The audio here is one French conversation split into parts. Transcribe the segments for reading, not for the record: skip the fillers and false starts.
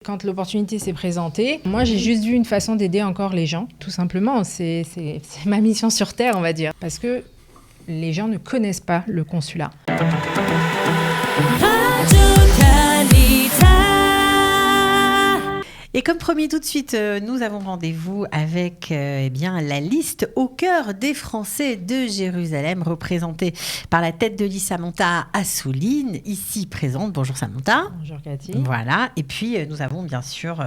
Quand l'opportunité s'est présentée, moi j'ai juste vu une façon d'aider encore les gens, tout simplement. C'est ma mission sur Terre, on va dire. Parce que les gens ne connaissent pas le consulat. Et comme promis, tout de suite, nous avons rendez-vous avec la liste au cœur des Français de Jérusalem, représentée par la tête de liste Samantha Assouline, ici présente. Bonjour Samantha. Bonjour Cathy. Voilà, et puis nous avons bien sûr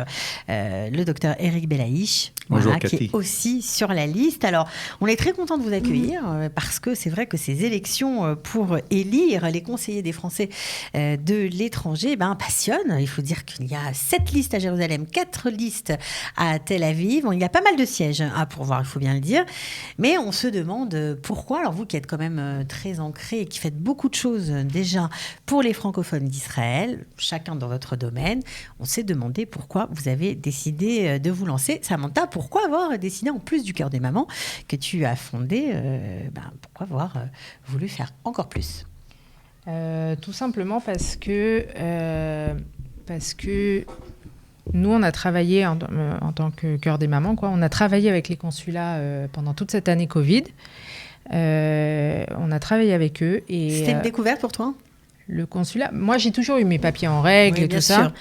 le docteur Eric Belaïch, Bonjour, qui est aussi sur la liste. Alors, on est très content de vous accueillir parce que c'est vrai que ces élections pour élire les conseillers des Français de l'étranger passionnent. Il faut dire qu'il y a 7 listes à Jérusalem, 4 listes à Tel Aviv. Bon, il y a pas mal de sièges à pourvoir, il faut bien le dire. Mais on se demande pourquoi, alors vous qui êtes quand même très ancrés et qui faites beaucoup de choses déjà pour les francophones d'Israël, chacun dans votre domaine, on s'est demandé pourquoi vous avez décidé de vous lancer. Samantha, pourquoi avoir décidé, en plus du Cœur des mamans que tu as fondé, pourquoi avoir voulu faire encore plus ? Tout simplement parce que nous, on a travaillé en tant que Cœur des mamans, on a travaillé avec les consulats pendant toute cette année Covid. On a travaillé avec eux. C'était une découverte pour toi ? Le consulat, moi j'ai toujours eu mes papiers en règle et tout ça.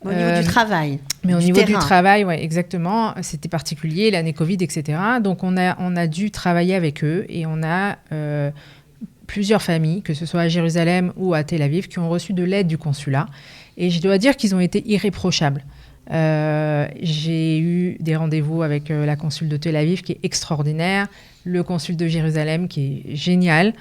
Au niveau du travail. Mais au niveau du travail, ouais, exactement. C'était particulier, l'année Covid, etc. Donc on a dû travailler avec eux et on a plusieurs familles, que ce soit à Jérusalem ou à Tel Aviv, qui ont reçu de l'aide du consulat. Et je dois dire qu'ils ont été irréprochables. J'ai eu des rendez-vous avec la consul de Tel Aviv qui est extraordinaire, le consul de Jérusalem qui est génial.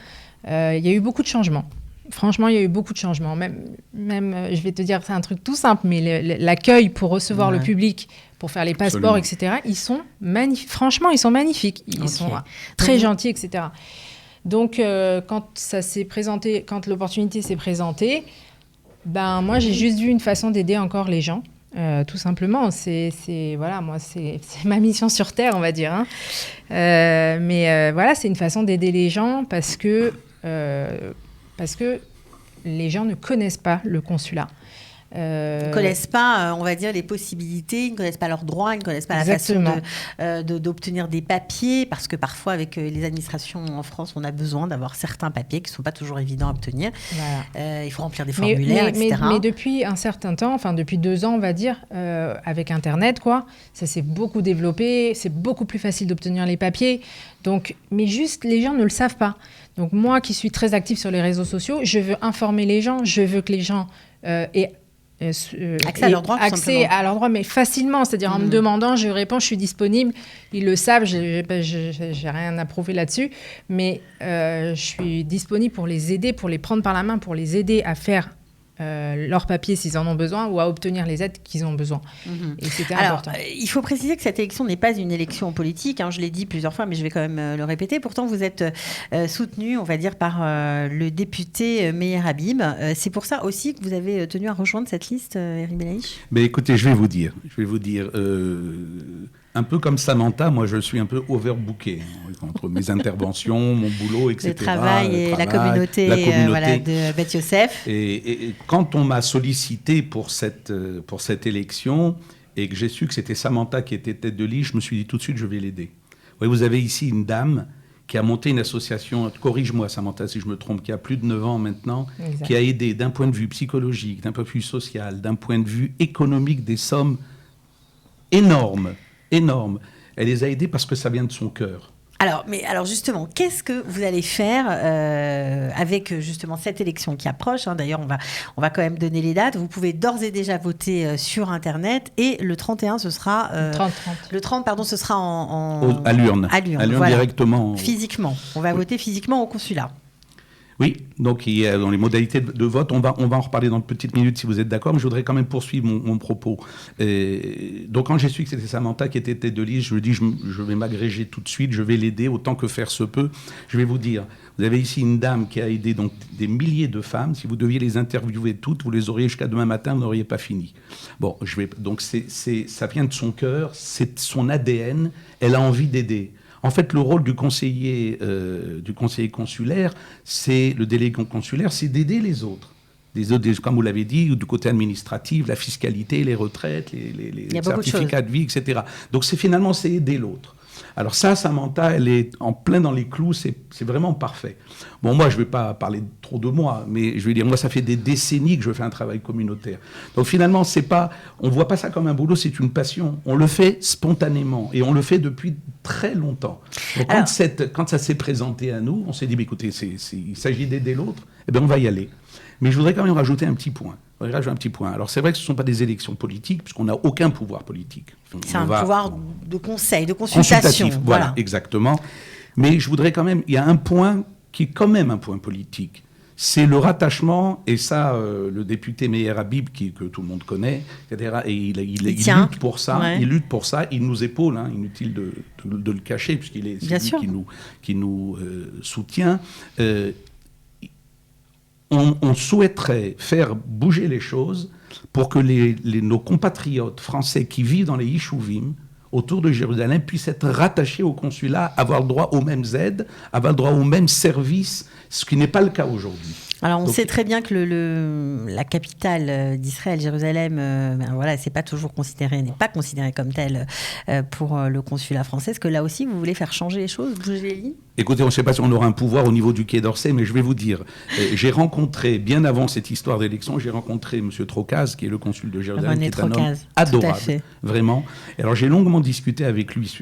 Il y a eu beaucoup de changements. Franchement, il y a eu beaucoup de changements. Même, je vais te dire, c'est un truc tout simple, mais l'accueil pour recevoir le public, pour faire les passeports, etc., ils sont magnifiques. Franchement, ils sont magnifiques. Ils sont très gentils, etc. Donc, quand l'opportunité s'est présentée, moi, j'ai juste vu une façon d'aider encore les gens. Tout simplement, c'est ma mission sur Terre, on va dire. Hein. C'est une façon d'aider les gens parce que les gens ne connaissent pas le consulat. Ils ne connaissent pas, on va dire, les possibilités, ils ne connaissent pas leurs droits, ils ne connaissent pas Exactement. la façon d'obtenir des papiers, parce que parfois, avec les administrations en France, on a besoin d'avoir certains papiers qui ne sont pas toujours évidents à obtenir. Voilà. Il faut remplir des formulaires, etc. Mais depuis un certain temps, depuis 2 ans, on va dire, avec Internet, ça s'est beaucoup développé, c'est beaucoup plus facile d'obtenir les papiers. Donc, mais juste, les gens ne le savent pas. Donc, moi qui suis très active sur les réseaux sociaux, je veux informer les gens, je veux que les gens aient accès à leurs droits, mais facilement, c'est-à-dire en me demandant, je réponds, je suis disponible, ils le savent, j'ai rien à prouver là-dessus, mais je suis disponible pour les aider, pour les prendre par la main, pour les aider à faire leurs papiers s'ils en ont besoin ou à obtenir les aides qu'ils ont besoin. Et c'était important. Il faut préciser que cette élection n'est pas une élection politique, je l'ai dit plusieurs fois, mais je vais quand même le répéter. Pourtant, vous êtes soutenu, on va dire, par le député Meir Habib. C'est pour ça aussi que vous avez tenu à rejoindre cette liste, Eric Belaïch ? Écoutez, je vais vous dire, un peu comme Samantha, moi je suis un peu overbooké entre mes interventions, mon boulot, etc. Le travail et la communauté de Beth Yosef. Et quand on m'a sollicité pour cette élection et que j'ai su que c'était Samantha qui était tête de liste, je me suis dit tout de suite, je vais l'aider. Vous avez ici une dame qui a monté une association, corrige-moi Samantha si je me trompe, qui a plus de 9 ans maintenant, exact, qui a aidé d'un point de vue psychologique, d'un point de vue social, d'un point de vue économique, des sommes énormes. Elle les a aidés parce que ça vient de son cœur. Alors justement, qu'est-ce que vous allez faire avec justement cette élection qui approche, D'ailleurs, on va quand même donner les dates. Vous pouvez d'ores et déjà voter sur Internet et le 31, ce sera... Le 30, ce sera à l'urne. À l'urne, voilà. Directement. Physiquement. On va voter physiquement au consulat. Oui, donc il y a dans les modalités de vote, on va en reparler dans une petite minute si vous êtes d'accord, mais je voudrais quand même poursuivre mon propos. Donc quand j'ai su que c'était Samantha qui était tête de liste, je me dis je vais m'agréger tout de suite, je vais l'aider autant que faire se peut. Je vais vous dire, vous avez ici une dame qui a aidé donc des milliers de femmes. Si vous deviez les interviewer toutes, vous les auriez jusqu'à demain matin, vous n'auriez pas fini. Donc ça vient de son cœur, c'est son ADN, elle a envie d'aider. En fait, le rôle du conseiller consulaire, c'est le délégué consulaire, c'est d'aider les autres. comme vous l'avez dit, du côté administratif, la fiscalité, les retraites, les certificats de vie, etc. Donc finalement, c'est aider l'autre. Alors Samantha, elle est en plein dans les clous, c'est vraiment parfait. Bon, moi, je ne vais pas parler trop de moi, mais je vais dire, moi, ça fait des décennies que je fais un travail communautaire. Donc finalement, on ne voit pas ça comme un boulot, c'est une passion. On le fait spontanément et on le fait depuis très longtemps. Donc quand ça s'est présenté à nous, on s'est dit, mais écoutez, il s'agit d'aider l'autre, eh bien, on va y aller. Mais je voudrais quand même rajouter un petit point. Alors c'est vrai que ce ne sont pas des élections politiques, puisqu'on n'a aucun pouvoir politique. C'est un pouvoir de conseil, de consultation. Voilà, exactement. Mais je voudrais quand même, il y a un point qui est quand même un point politique. C'est le rattachement, et ça, le député Meyer Habib, que tout le monde connaît, etc., et il lutte pour ça, il nous épaule, inutile de le cacher, puisqu'il est celui qui nous soutient. On souhaiterait faire bouger les choses pour que nos compatriotes français qui vivent dans les Yishouvim, autour de Jérusalem, puissent être rattachés au consulat, avoir le droit aux mêmes aides, avoir le droit aux mêmes services, ce qui n'est pas le cas aujourd'hui. Alors, on sait très bien que la capitale d'Israël, Jérusalem, c'est pas toujours n'est pas considérée comme telle pour le consulat français. Est-ce que là aussi, vous voulez faire changer les choses, bouger les lignes ? Écoutez, on ne sait pas si on aura un pouvoir au niveau du Quai d'Orsay, mais je vais vous dire, j'ai rencontré, bien avant cette histoire d'élection, j'ai rencontré M. Trocaz, qui est le consul de Jérusalem, qui est un homme adorable, vraiment. Et alors, j'ai longuement discuté avec lui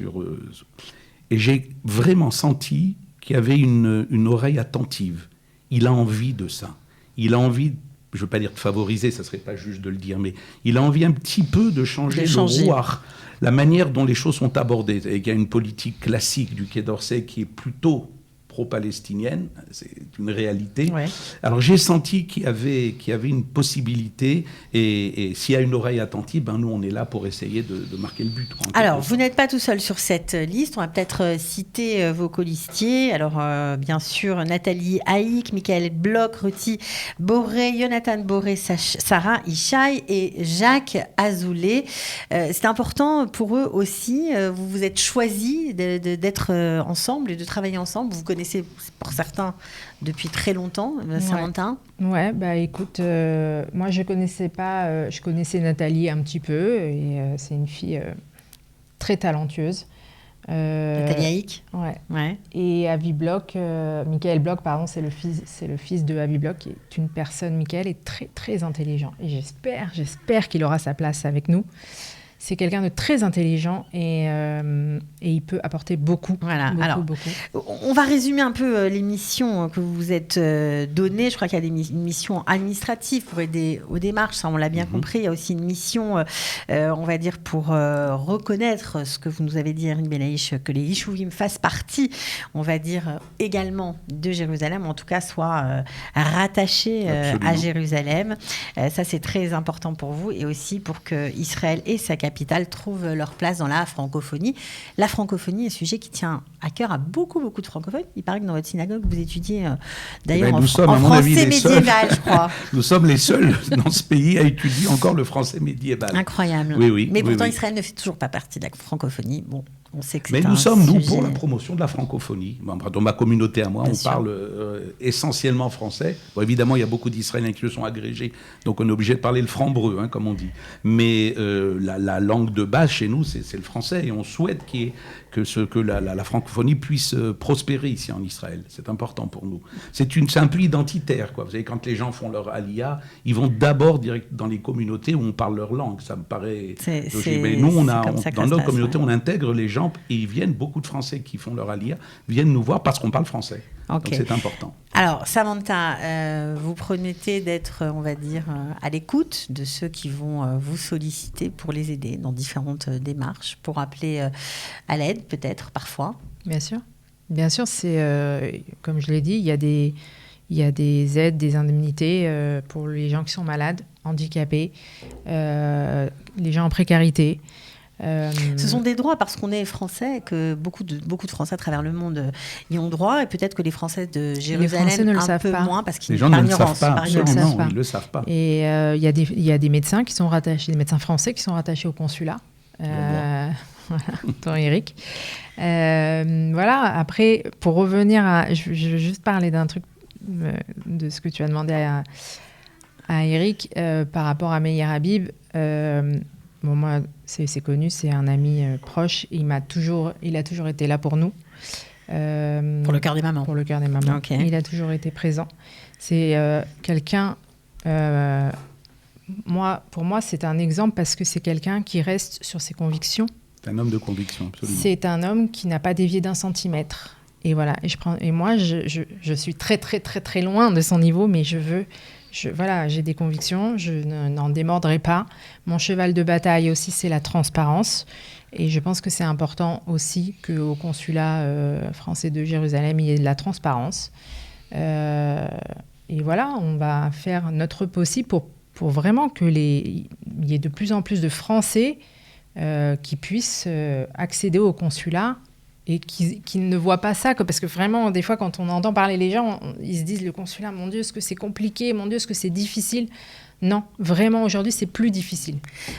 et j'ai vraiment senti qu'il y avait une oreille attentive. Il a envie de ça. Il a envie, je ne veux pas dire de favoriser, ça ne serait pas juste de le dire, mais il a envie un petit peu de changer le rouar, la manière dont les choses sont abordées. Et il y a une politique classique du Quai d'Orsay qui est plutôt pro-palestinienne, c'est une réalité. Ouais. Alors j'ai senti qu'il y avait une possibilité, et s'il y a une oreille attentive, nous on est là pour essayer de marquer le but. Alors vous n'êtes pas tout seul sur cette liste, on va peut-être citer vos colistiers. Alors bien sûr Nathalie Haïk, Michael Bloch, Ruti Boré, Jonathan Boré, Sarah Ishaï et Jacques Azoulay. C'est important pour eux aussi, vous vous êtes choisis d'être ensemble et de travailler ensemble. Vous connaissez pour certains depuis très longtemps, Samantha. Ouais, écoute, moi je connaissais pas, je connaissais Nathalie un petit peu, et c'est une fille très talentueuse. Nathalie Haïk. Ouais. Et Avi Bloch, Michael Bloch, pardon, c'est le fils de Avi Bloch, qui est une personne, Michael est très très intelligent, et j'espère qu'il aura sa place avec nous. C'est quelqu'un de très intelligent et il peut apporter beaucoup. Voilà. Beaucoup. On va résumer un peu les missions que vous vous êtes données. Je crois qu'il y a une mission administrative pour aider aux démarches, ça on l'a bien compris. Il y a aussi une mission, on va dire, pour reconnaître ce que vous nous avez dit, Erin Benaïch, que les Yishouvim fassent partie, on va dire, également de Jérusalem, en tout cas soient rattachés à Jérusalem. Ça c'est très important pour vous, et aussi pour que Israël et sa capitale trouvent leur place dans la francophonie. La francophonie est un sujet qui tient à cœur à beaucoup de francophones. Il paraît que dans votre synagogue, vous étudiez d'ailleurs en français médiéval, je crois. Nous sommes les seuls dans ce pays à étudier encore le français médiéval. Incroyable. Oui. Mais pourtant, Israël ne fait toujours pas partie de la francophonie. Bon, on sait que mais nous sommes, nous, pour la promotion de la francophonie. Dans ma communauté à moi, on parle essentiellement français. Bon, évidemment, il y a beaucoup d'Israéliens qui le sont agrégés, donc on est obligé de parler le franc-breu, comme on dit. Mais la langue de base chez nous, c'est le français, et on souhaite que la francophonie puisse prospérer ici en Israël. C'est important pour nous. C'est un peu identitaire, quoi. Vous savez, quand les gens font leur aliyah, ils vont d'abord direct dans les communautés où on parle leur langue. Ça me paraît logique. Mais nous, dans notre communauté, on intègre les gens, et ils viennent, beaucoup de Français qui font leur aliyah, viennent nous voir parce qu'on parle français. Okay. Donc c'est important. Alors Samantha, vous promettez d'être, on va dire, à l'écoute de ceux qui vont vous solliciter pour les aider dans différentes démarches, pour appeler à l'aide peut-être parfois. Bien sûr, c'est comme je l'ai dit, il y a des aides, des indemnités pour les gens qui sont malades, handicapés, les gens en précarité. Ce sont des droits parce qu'on est français, que beaucoup de Français à travers le monde y ont droit, et peut-être que les Français de Jérusalem un peu moins parce qu'ils ne le savent pas. Ils le savent pas. Et il y a des médecins qui sont rattachés, des médecins français qui sont rattachés au consulat. Voilà, ton Eric. Voilà. Après, pour revenir je vais juste parler d'un truc de ce que tu as demandé à Eric par rapport à Meyer Habib. Moi, c'est connu, c'est un ami proche. Il a toujours été là pour nous. Pour le cœur des mamans. Pour le cœur des mamans. Okay. Il a toujours été présent. C'est quelqu'un... pour moi, c'est un exemple parce que c'est quelqu'un qui reste sur ses convictions. C'est un homme de conviction, absolument. C'est un homme qui n'a pas dévié d'1 centimètre. Et voilà. Et moi, je suis très, très, très, très loin de son niveau, mais j'ai des convictions, je n'en démordrai pas. Mon cheval de bataille aussi, c'est la transparence. Et je pense que c'est important aussi qu'au consulat français de Jérusalem, il y ait de la transparence. Et voilà, on va faire notre possible pour vraiment qu'il y ait de plus en plus de Français qui puissent accéder au consulat et qui ne voient pas ça. Parce que vraiment, des fois, quand on entend parler les gens, ils se disent, le consulat, mon Dieu, est-ce que c'est compliqué, mon Dieu, est-ce que c'est difficile ? Non, vraiment, aujourd'hui, c'est plus difficile.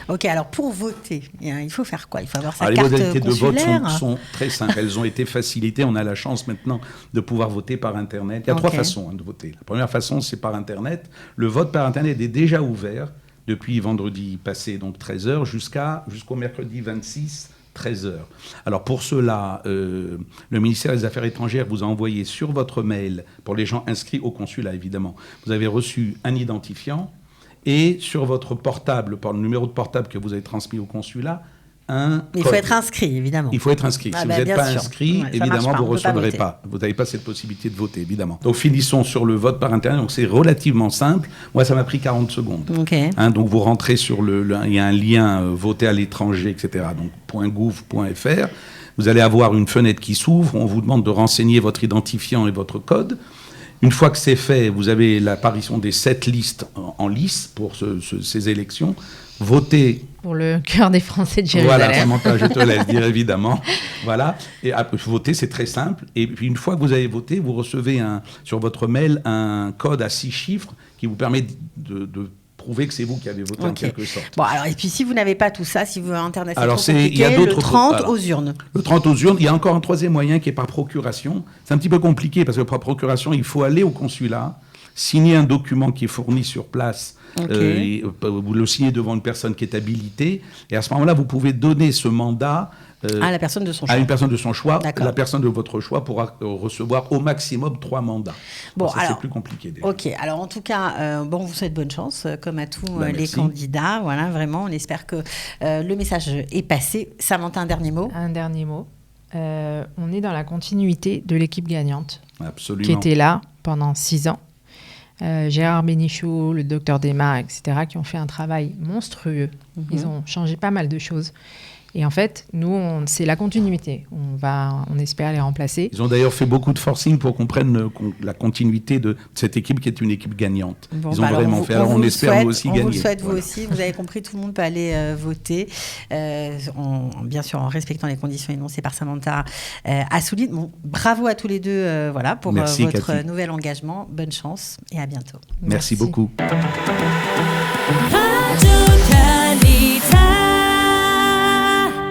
Ok, alors pour voter, il faut faire quoi ? Il faut avoir sa carte consulaire. Les modalités de vote sont très simples. Elles ont été facilitées. On a la chance maintenant de pouvoir voter par Internet. Il y a 3 façons de voter. La première façon, c'est par Internet. Le vote par Internet est déjà ouvert depuis vendredi passé, donc 13h, jusqu'au mercredi 26, 13h. Alors pour cela, le ministère des Affaires étrangères vous a envoyé sur votre mail, pour les gens inscrits au consulat évidemment, vous avez reçu un identifiant et sur votre portable, par le numéro de portable que vous avez transmis au consulat, un Il code. faut être inscrit, évidemment. Il faut être inscrit. Si vous n'êtes pas inscrit, évidemment, vous ne recevrez pas. Vous n'avez pas cette possibilité de voter, évidemment. Donc, finissons sur le vote par Internet. Donc, c'est relativement simple. Moi, ça m'a pris 40 secondes. Okay. Donc, vous rentrez sur il y a un lien voter à l'étranger, etc. Donc, .gouv.fr. Vous allez avoir une fenêtre qui s'ouvre. On vous demande de renseigner votre identifiant et votre code. Une fois que c'est fait, vous avez l'apparition des 7 listes en lice pour ces élections. Votez. Pour le cœur des Français de Jérusalem. Voilà, Samantha, je te laisse dire évidemment. Voilà. Et voter, c'est très simple. Et puis, une fois que vous avez voté, vous recevez sur votre mail un code à 6 chiffres qui vous permet de prouver que c'est vous qui avez voté en quelque sorte. Bon, alors, et puis si vous n'avez pas tout ça, si vous Internet, c'est alors, trop compliqué, le 30 aux urnes. Le 30 aux urnes, il y a encore un 3e moyen qui est par procuration. C'est un petit peu compliqué parce que par procuration, il faut aller au consulat, signer un document qui est fourni sur place. Vous le signez devant une personne qui est habilitée. Et à ce moment-là, vous pouvez donner ce mandat à la personne de son choix. À une personne de son choix. D'accord. La personne de votre choix pourra recevoir au maximum 3 mandats. Bon, ça, alors, c'est plus compliqué déjà. Ok, alors en tout cas, on vous souhaite bonne chance, comme à tous les merci. candidats. Voilà, vraiment, on espère que le message est passé. Samantha, un dernier mot ? Un dernier mot. On est dans la continuité de l'équipe gagnante. Absolument. Qui était là pendant 6 ans. Gérard Bénichou, le docteur Desmar, etc., qui ont fait un travail monstrueux. Ils ont changé pas mal de choses. Et en fait, nous, c'est la continuité. On espère les remplacer. Ils ont d'ailleurs fait beaucoup de forcing pour qu'on prenne la continuité de cette équipe qui est une équipe gagnante. Bon, ils ont vraiment fait. Alors on espère vous aussi gagner. On vous le souhaite vous aussi. Vous avez compris, tout le monde peut aller voter, bien sûr en respectant les conditions énoncées par Samantha Assouline. Bon, bravo à tous les deux pour merci, votre Cathy. nouvel engagement. Bonne chance et à bientôt. Merci beaucoup. Radio Cali.